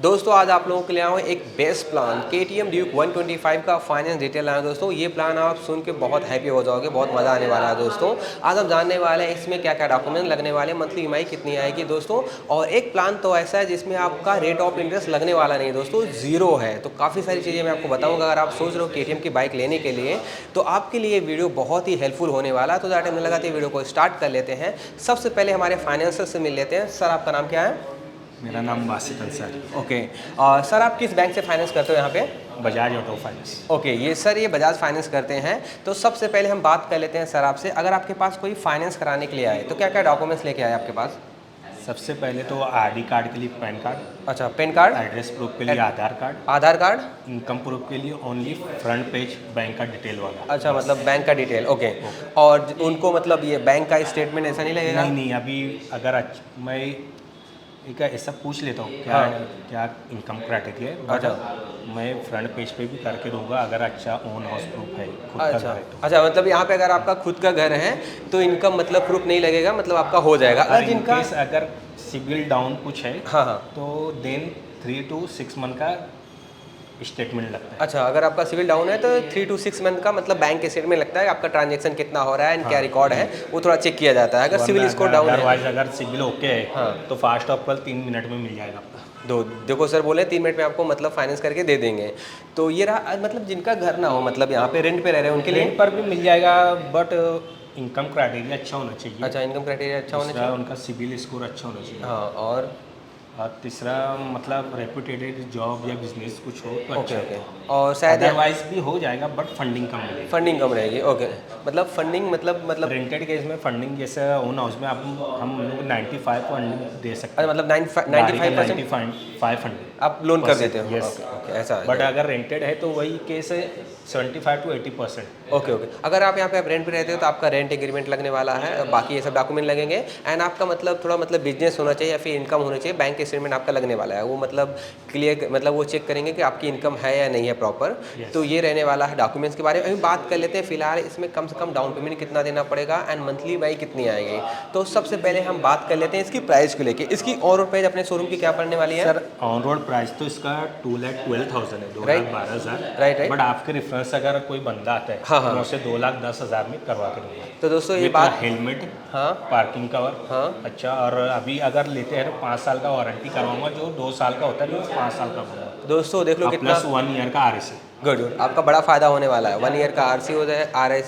दोस्तों आज आप लोगों के लिए आया हूँ एक बेस्ट प्लान KTM ड्यूक 125 का फाइनेंस डिटेल आया दोस्तों। ये प्लान आप सुन के बहुत हैप्पी हो जाओगे, बहुत मज़ा आने वाला है दोस्तों। आज हम जानने वाले हैं इसमें क्या क्या डॉक्यूमेंट लगने वाले हैं, मंथली EMI कितनी आएगी दोस्तों। और एक प्लान तो ऐसा है जिसमें आपका रेट ऑफ इंटरेस्ट लगने वाला नहीं दोस्तों, जीरो है। तो काफ़ी सारी चीज़ें मैं आपको बताऊँगा। अगर आप सोच रहे हो KTM की बाइक लेने के लिए तो आपके लिए वीडियो बहुत ही हेल्पफुल होने वाला है। तो ज़्यादा टाइम नहीं लगाते वीडियो को स्टार्ट कर लेते हैं। सबसे पहले हमारे फाइनेंसर से मिल लेते हैं। सर आपका नाम क्या है? मेरा नाम बासित अंसारी। ओके सर आप किस बैंक से फाइनेंस करते हो यहाँ पे? Bajaj auto finance. ओके ये सर ये बजाज फाइनेंस करते हैं। तो सबसे पहले हम बात कर लेते हैं सर आपसे, अगर आपके पास कोई फाइनेंस कराने के लिए आए तो क्या क्या डॉक्यूमेंट्स लेके आए आपके पास? सबसे पहले तो आईडी कार्ड के लिए पैन कार्ड। अच्छा पैन कार्ड। एड्रेस प्रूफ के लिए आधार कार्ड। आधार कार्ड। इनकम प्रूफ के लिए ओनली फ्रंट पेज बैंक का डिटेल वाला। अच्छा मतलब बैंक का डिटेल। ओके और उनको मतलब ये बैंक का स्टेटमेंट ऐसा नहीं लगेगा? नहीं अभी अगर मैं एक ऐसा पूछ लेता हूँ क्या क्या इनकम क्राइटेरिया है, बट मैं फ्रंट पेज पे भी करके दूंगा अगर अच्छा ओन हाउस प्रूफ है, खुद का घर है तो। अच्छा मतलब यहाँ पे अगर आपका खुद का घर है तो इनकम मतलब प्रूफ नहीं लगेगा, मतलब आपका हो जाएगा। अगर सिविल डाउन कुछ है तो देन 3 to 6 मंथ का स्टेटमेंट लगता है। अच्छा अगर आपका सिविल डाउन है तो 3 to 6 मंथ का मतलब बैंक स्टेटमेंट लगता है, आपका ट्रांजैक्शन कितना हो रहा है एंड क्या रिकॉर्ड है वो थोड़ा चेक किया जाता है। अगर सिविल स्कोर डाउन है, अगर सिविल ओके है तो फास्ट ऑफ कल 3 मिनट में मिल जाएगा आपका। देखो सर बोले 3 मिनट में आपको मतलब फाइनेंस करके दे देंगे। तो ये रहा मतलब जिनका घर ना हो, मतलब यहाँ पे रेंट पे रह रहे हैं उनके लिए रेंट पर भी मिल जाएगा, बट इनकम क्राइटेरिया अच्छा होना चाहिए। अच्छा इनकम क्राइटेरिया अच्छा होना चाहिए, उनका सिविल स्कोर अच्छा होना चाहिए। हाँ और तीसरा मतलब रेपुटेटेड जॉब या बिजनेस कुछ हो तो अच्छा। ओके और शायद अदरवाइज भी हो जाएगा बट फंडिंग कम रहेगी। फंडिंग कम रहेगी। ओके मतलब फंडिंग मतलब रेंटेड केस में फंडिंग जैसे ओन हाउस में आप हम लोग 95 फंडिंग दे सकते हैं, मतलब 95% फंडिंग आप लोन कर देते हो। यस ओके ऐसा है। बट अगर रेंटेड है तो वही केस है 75 to 80%। ओके अगर आप यहाँ पे रेंट पे रहते हो तो आपका रेंट एग्रीमेंट लगने वाला है, बाकी ये सब डॉक्यूमेंट लगेंगे। एंड आपका मतलब थोड़ा मतलब बिजनेस होना चाहिए या फिर इनकम होना चाहिए, बैंक स्टेटमेंट आपका लगने वाला है। वो मतलब क्लियर मतलब वो चेक करेंगे कि आपकी इनकम है या नहीं है प्रॉपर। तो ये रहने वाला है डॉक्यूमेंट्स के बारे में। अभी बात कर लेते हैं फिलहाल इसमें कम से कम डाउन पेमेंट कितना देना पड़ेगा एंड मंथली EMI कितनी आएगी। तो सबसे पहले हम बात कर लेते हैं इसकी प्राइस को लेके। इसकी ऑन रोड प्राइस अपने शोरूम की क्या पड़ने वाली है? सर ऑन रोड प्राइस तो इसका 2,12,000 है, 2,12,000। राइट बट आपके रेफरेंस अगर कोई बंदा आता है तो उसे 2,10,000 में करवा के दूंगा। तो दोस्तों ये बात हेलमेट, पार्किंग कवर, अच्छा और अभी अगर लेते हैं तो 5 साल का वारंटी करवाऊंगा, जो 2 साल का होता है वो 5 साल का होगा दोस्तों। देख लो कितना प्लस 1 ईयर का RSC। गुड आपका बड़ा फायदा होने वाला है। 1 ईयर का RSC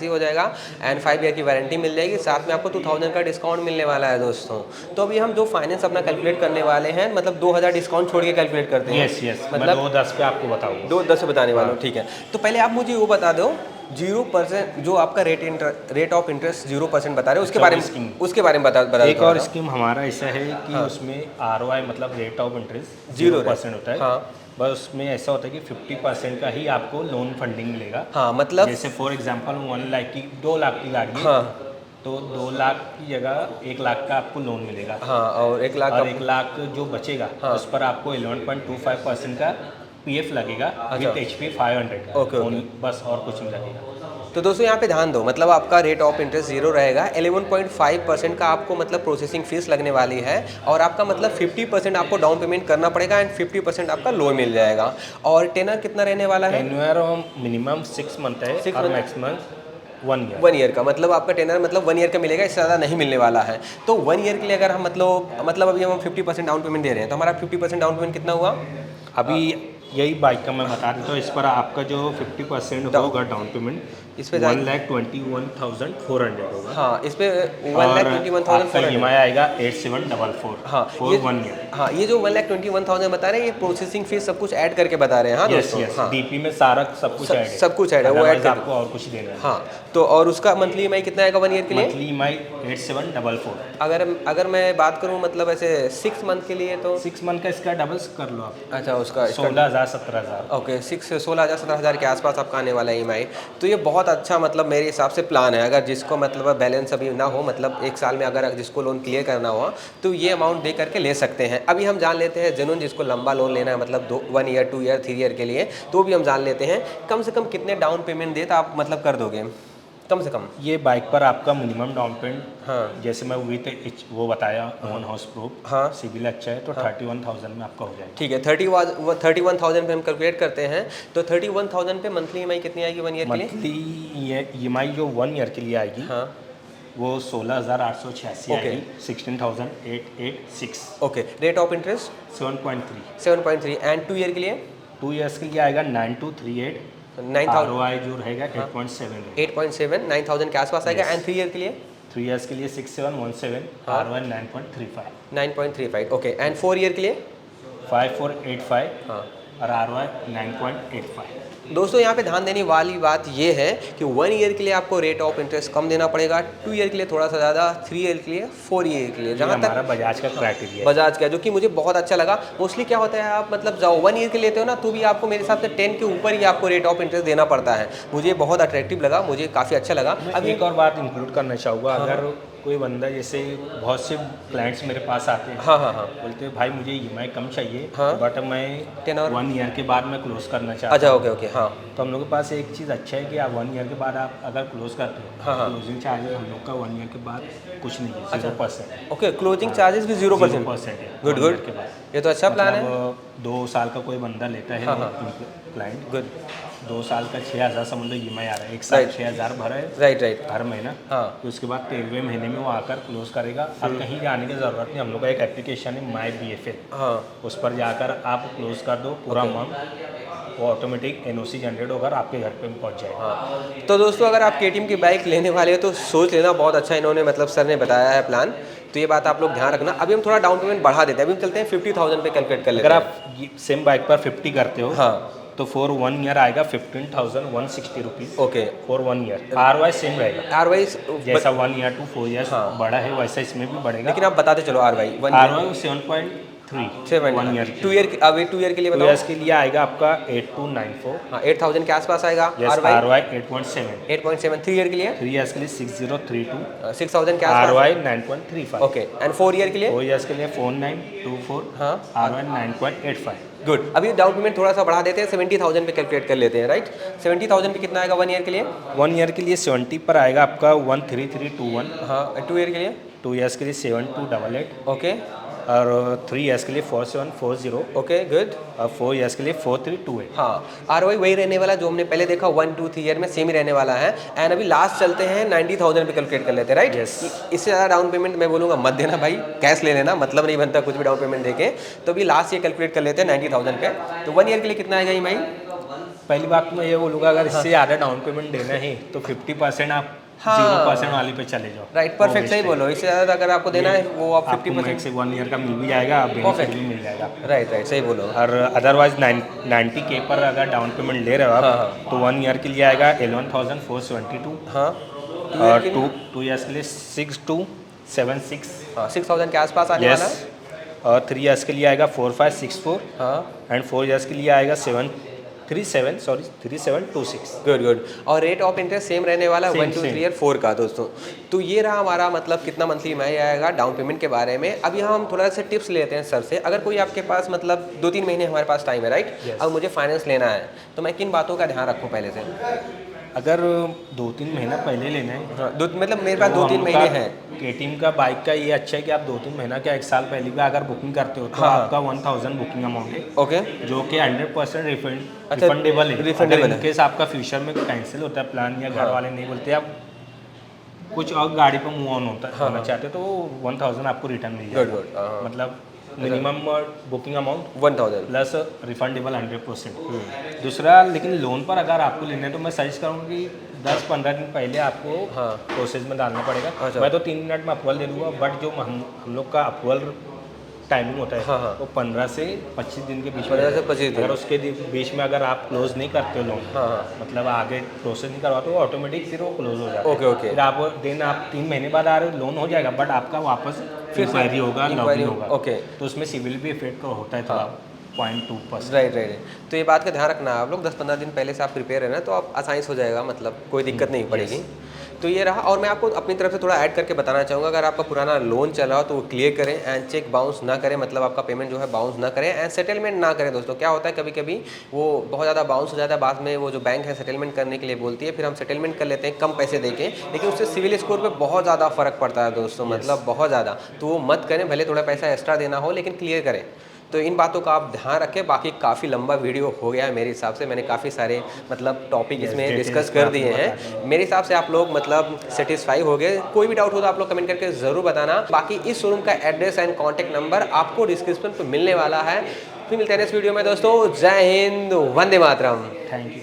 हो जाएगा एंड 5 ईयर की वारंटी मिल जाएगी, साथ में आपको 2000 का डिस्काउंट मिलने वाला है दोस्तों। तो अभी हम जो फाइनेंस अपना कैलकुलेट करने वाले हैं मतलब 2000 डिस्काउंट छोड़ के कैलकुलेट करते हैं। यस मतलब 2,10 पे आपको बताऊंगा, 2,10 से बताने वाला हूँ। ठीक है तो पहले आप मुझे वो बता दो 0% जो आपका रेट ऑफ इंटरेस्ट 0% बता रहे हो उसके बारे में बता। एक और स्कीम हमारा ऐसा है कि उसमें ROI मतलब रेट ऑफ इंटरेस्ट 0% होता है। बस उसमें ऐसा होता है कि 50% का ही आपको लोन फंडिंग मिलेगा। मतलब जैसे फॉर एग्जांपल 1 लाख की 2 लाख की गाड़ी है तो 2 लाख की जगह 1 लाख का आपको लोन मिलेगा। और 1 लाख जो बचेगा उस पर आपको 11.25% का PF लगेगा विथ HP 500। बस और कुछ नहीं लगेगा। तो दोस्तों यहाँ पे ध्यान दो, मतलब आपका रेट ऑफ इंटरेस्ट 0 रहेगा। 11.5% का आपको मतलब प्रोसेसिंग फीस लगने वाली है और आपका मतलब 50% आपको डाउन पेमेंट करना पड़ेगा एंड 50% आपका लोन मिल जाएगा। और टेनर कितना रहने वाला है? टेनर मिनिमम 6 मंथ है और मैक्सिमम 1 ईयर का। मतलब आपका टेनर मतलब 1 ईयर का मिलेगा, इससे ज़्यादा नहीं मिलने वाला है। तो 1 ईयर के लिए अगर हम मतलब अभी हम 50% डाउन पेमेंट दे रहे हैं तो हमारा 50% डाउन पेमेंट कितना हुआ? अभी यही बाइक का मैं बता देता हूँ। इस पर आपका जो 50% होगा डाउन पेमेंट इस पे 1,21,400 होगा। हाँ इस पे 1,21,400 EMI आएगा 8,744 फॉर 1 ईयर। हाँ ये जो 1,21,000 बता रहे हैं ये प्रोसेसिंग फीस सब कुछ ऐड करके बता रहे हैं। हाँ दोस्तों DP में सारा सब कुछ ऐड है वो ऐड आपको और कुछ देना है। हाँ तो और उसका मंथली EMI कितना आएगा 1 ईयर के लिए? Monthly EMI 8,744। अगर मैं बात करूँ मतलब ऐसे 6 मंथ के लिए तो 6 मंथ का इसका डबल्स कर लो आप। अच्छा उसका 16,000 17,000। ओके 16,000 17,000 के आसपास आपका आने वाला है EMI। तो ये बहुत अच्छा मतलब मेरे हिसाब से प्लान है। अगर जिसको मतलब बैलेंस अभी ना हो, मतलब 1 साल में अगर जिसको लोन क्लियर करना हो तो ये अमाउंट दे करके ले सकते हैं। अभी हम जान लेते हैं जेन्युइन जिसको लंबा लोन लेना है मतलब 1 ईयर 2 ईयर 3 ईयर के लिए, तो भी हम जान लेते हैं कम से कम कितने डाउन पेमेंट दे तो आप मतलब कर दोगे? कम से कम? ये बाइक पर आपका मिनिमम डाउन पेमेंट, हाँ जैसे मैं विथ वो बताया ऑन हाउस प्रूफ, हाँ सिविल अच्छा है तो 31,000 में आपका हो जाएगा। ठीक है। 31,000 पे हम कैलकुलेट करते हैं तो 31,000 पे मंथली ईएमआई कितनी आएगी 1 ईयर के लिए? मंथली ये EMI जो 1 ईयर के लिए आएगी हाँ वो 16,886 ओके आएगी, 16,886, okay. Rate of interest 7.3। 7.3 and 2 year के लिए 2 ईयर्स के लिए आएगा 9238, 9,000 ROI जो रहेगा 8.7 है। 8.7 9,000 के आसपास आएगा एंड 3 ईयर के लिए 3 ईयर्स के लिए 6717, हाँ। ROI 9.35, 9.35 ओके एंड 4 ईयर के लिए 5485 हाँ। और ROI 9.85। दोस्तों यहाँ पे ध्यान देने वाली बात ये है कि 1 ईयर के लिए आपको रेट ऑफ इंटरेस्ट कम देना पड़ेगा, 2 ईयर के लिए थोड़ा सा ज़्यादा, 3 ईयर के लिए, 4 ईयर के लिए। ये जहाँ हमारा तक बजाज का क्राइटेरिया है। बजाज का, जो कि मुझे बहुत अच्छा लगा। मोस्टली क्या होता है, आप मतलब जाओ 1 ईयर के लेते हो ना तो भी आपको मेरे हिसाब से 10 के ऊपर ही आपको रेट ऑफ इंटरेस्ट देना पड़ता है। मुझे बहुत अट्रैक्टिव लगा, मुझे काफ़ी अच्छा लगा। अब एक और बात इंक्लूड करना चाहूँगा, अगर कोई बंदा, जैसे बहुत से क्लाइंट्स मेरे पास आते हैं, हाँ हाँ हाँ बोलते हैं भाई मुझे EMI कम चाहिए, हाँ। बट मैं 10 और 1 ईयर के बाद मैं क्लोज करना चाहता अच्छा हूँ। ओके ओके हाँ तो हम लोग के पास एक चीज़ अच्छा है कि आप 1 ईयर के बाद आप अगर क्लोज करते हो, हाँ, हाँ। क्लोजिंग चार्जेस हम लोग का 1 ईयर के बाद कुछ नहीं है, 0%। ओके। क्लोजिंग चार्जेस भी 0%? 0% है गुड 1 गुड, ईयर के बाद। ये तो अच्छा प्लान है। मतलब 2 साल का कोई बंदा लेता है, हाँ, हाँ। क्लाइंट गुड 2 साल का 6,000 समझ लो EMI आ रहा है, एक साल Right. 6,000 भरा है राइट राइट हर महीना। हाँ तो उसके बाद 13वें महीने में वो आकर क्लोज करेगा और कहीं जाने की ज़रूरत नहीं। हम लोग का एक एप्लीकेशन है माई BFL, हाँ उस पर जाकर आप क्लोज कर दो पूरा Okay. अमाउंट, वो ऑटोमेटिक NOC जनरेट होकर आपके घर पे पहुंच जाएगा। हाँ। तो दोस्तों अगर आप KTM की बाइक लेने वाले हो तो सोच लेना, बहुत अच्छा इन्होंने मतलब सर ने बताया है प्लान, तो ये बात आप लोग ध्यान रखना। अभी हम थोड़ा डाउन पेमेंट बढ़ा देते हैं, अभी हम चलते हैं 50,000 पे कैलकुलेट कर लेते अगर हैं। आप सेम बाइक पर 50 करते हो हाँ तो फॉर 1 ईयर आएगा 15,160 rupees okay. For 1 year. ROI same रहेगा, आर वाई जैसा 1 ईयर टू 4 ईयर्स हाँ। बढ़ा है वैसा इसमें भी बढ़ेगा। लेकिन आप बताते चलो R Y ROI 7.3 1 year 2 year अभी 2 ईयर के लिए 2 बताओ। ईयर्स के लिए आएगा आपका 8294, हाँ 8,000 के आसपास आएगा yes R Y. ROI 8.7, 8.7 3 year के लिए 3 ईयर्स के लिए 6032, 6,000 के आसपास ROI 9.35, ओके एंड 4 ईयर के लिए 4 ईयर्स के लिए 4924, हाँ ROI 9.85। गुड। अभी डाउन पेमेंट थोड़ा सा बढ़ा देते हैं, 70,000 पे कैलकुलेट कर लेते हैं, राइट? 70,000 पे कितना आएगा 1 ईयर के लिए? 1 ईयर के लिए 70 पर आएगा आपका 13321, हाँ 2 ईयर के लिए 2 ईयर्स के लिए 7288 ओके और 3 ईयर्स के लिए 4740 ओके गुड। और 4 ईयर्स के लिए 4328। हाँ आर वाई वही रहने वाला जो हमने पहले देखा, 1 2 3 ईयर में सेम ही रहने वाला है। एंड अभी लास्ट चलते हैं 90,000 पे कैलकुलेट कर लेते हैं, राइट? Yes. इससे ज़्यादा डाउन पेमेंट मैं बोलूँगा मत देना भाई, कैश ले लेना, मतलब नहीं बनता कुछ भी डाउन पेमेंट देके। तो अभी लास्ट ये कैलकुलेट कर लेते हैं 90,000 पे। तो 1 ईयर के लिए कितना आएगा EMI? पहली बात तो मैं ये बोलूँगा, अगर इससे ज़्यादा डाउन पेमेंट देना है तो 50% आप हाँ। 0% वाले पे चले जाओ। राइट परफेक्ट, सही बोलो। इससे ज़्यादा अगर आपको देना है वो आप आपको 50% मैक्स 1 ईयर का मिल भी जाएगा, बेनिफिट Perfect. भी मिल जाएगा। राइट राइट सही बोलो। और अदरवाइज 90K पर अगर डाउन पेमेंट ले रहे हो हाँ, आप, हाँ। तो 1 ईयर के लिए आएगा 11,472 हाँ और 2 ईयर्स के लिए 6276, हाँ 6,000 के आसपास आने वाला यस। है। और 3 ईयर्स के लिए आएगा 4564 हाँ एंड 4 ईयर्स के लिए आएगा 3726। Good good. और रेट ऑफ इंटरेस्ट सेम रहने वाला है Same, 1 2 same. 3 और 4 का दोस्तों। तो ये रहा हमारा मतलब कितना मंथली EMI आएगा डाउन पेमेंट के बारे में। अब यहाँ हम थोड़ा सा टिप्स लेते हैं सर से। अगर कोई आपके पास मतलब 2-3 महीने हमारे पास टाइम है, राइट? Yes. अब मुझे फाइनेंस लेना है तो मैं किन बातों का ध्यान रखूँ पहले से? अगर 2-3 महीना पहले लेना है, हाँ मतलब मेरे पास 2-3 महीने हैं। KTM का बाइक का ये अच्छा है कि आप 2-3 महीना क्या 1 साल पहले भी अगर बुकिंग करते हो तो हाँ। आपका 1,000 बुकिंग अमाउंट है, ओके जो कि 100% अच्छा, रिफंडेबल है। refundable अगर है। इनकेस आपका फ्यूचर में कैंसिल होता है प्लान या घर हाँ। वाले नहीं बोलते आप कुछ और गाड़ी पर मूव ऑन होना चाहते हो तो 1,000 आपको रिटर्न मिल गुड जाएगा। गुड मतलब minimum booking amount 1,000 plus refundable 100%। दूसरा, लेकिन लोन पर अगर आपको लेना है तो मैं सजेस्ट करूँगा कि 10-15 दिन पहले आपको हाँ। प्रोसेस में डालना पड़ेगा। अच्छा। मैं तो 3 मिनट में अप्रूवल दे दूँगा, बट जो हम लोग का अप्रूवल टाइमिंग होता है हाँ, हाँ। वो 15 से 25 दिन के बीच में। 15 से 25 दिन। अगर उसके बीच में अगर आप क्लोज नहीं करते हो लोन, हाँ, हाँ। मतलब आगे प्रोसेस नहीं करवाते हो, ऑटोमेटिक फिर वो क्लोज हो जाता है। Okay, okay. फिर आप दिन आप 3 महीने बाद आ रहे हो, लोन हो जाएगा, बट आपका वापस फिर से इंक्वायरी होगा, inquiry लॉगिन होगा। ओके। तो उसमें सिविल भी इफेक्ट होता है थोड़ा 0.2%। Right right. तो ये बात का ध्यान रखना आप लोग, 10-15 दिन पहले से आप प्रिपेयर रहना तो आप आसानी से हो जाएगा, मतलब कोई दिक्कत नहीं पड़ेगी। तो ये रहा। और मैं आपको अपनी तरफ से थोड़ा ऐड करके बताना चाहूँगा, अगर आपका पुराना लोन चला हो तो वो क्लियर करें एंड चेक बाउंस ना करें, मतलब आपका पेमेंट जो है बाउंस ना करें एंड सेटलमेंट ना करें। दोस्तों क्या होता है कभी कभी वो बहुत ज़्यादा बाउंस हो जाता है, बाद में वो जो बैंक है सेटलमेंट करने के लिए बोलती है, फिर हम सेटलमेंट कर लेते हैं कम पैसे देके, लेकिन उससे सिविल स्कोर पे बहुत ज़्यादा फर्क पड़ता है दोस्तों, मतलब बहुत ज़्यादा। तो वो मत करें, भले थोड़ा पैसा एक्स्ट्रा देना हो लेकिन क्लियर करें। तो इन बातों का आप ध्यान रखें। बाकी काफ़ी लंबा वीडियो हो गया है मेरे हिसाब से, मैंने काफ़ी सारे मतलब टॉपिक इसमें डिस्कस कर दिए हैं। मेरे हिसाब से आप लोग मतलब सेटिस्फाई हो गए। कोई भी डाउट हो तो आप लोग कमेंट करके ज़रूर बताना। बाकी इस शोरूम का एड्रेस एंड कॉन्टैक्ट नंबर आपको डिस्क्रिप्शन पर मिलने वाला है। फिर मिलते हैं नेक्स्ट वीडियो में दोस्तों। जय हिंद, वंदे मातरम। Thank you.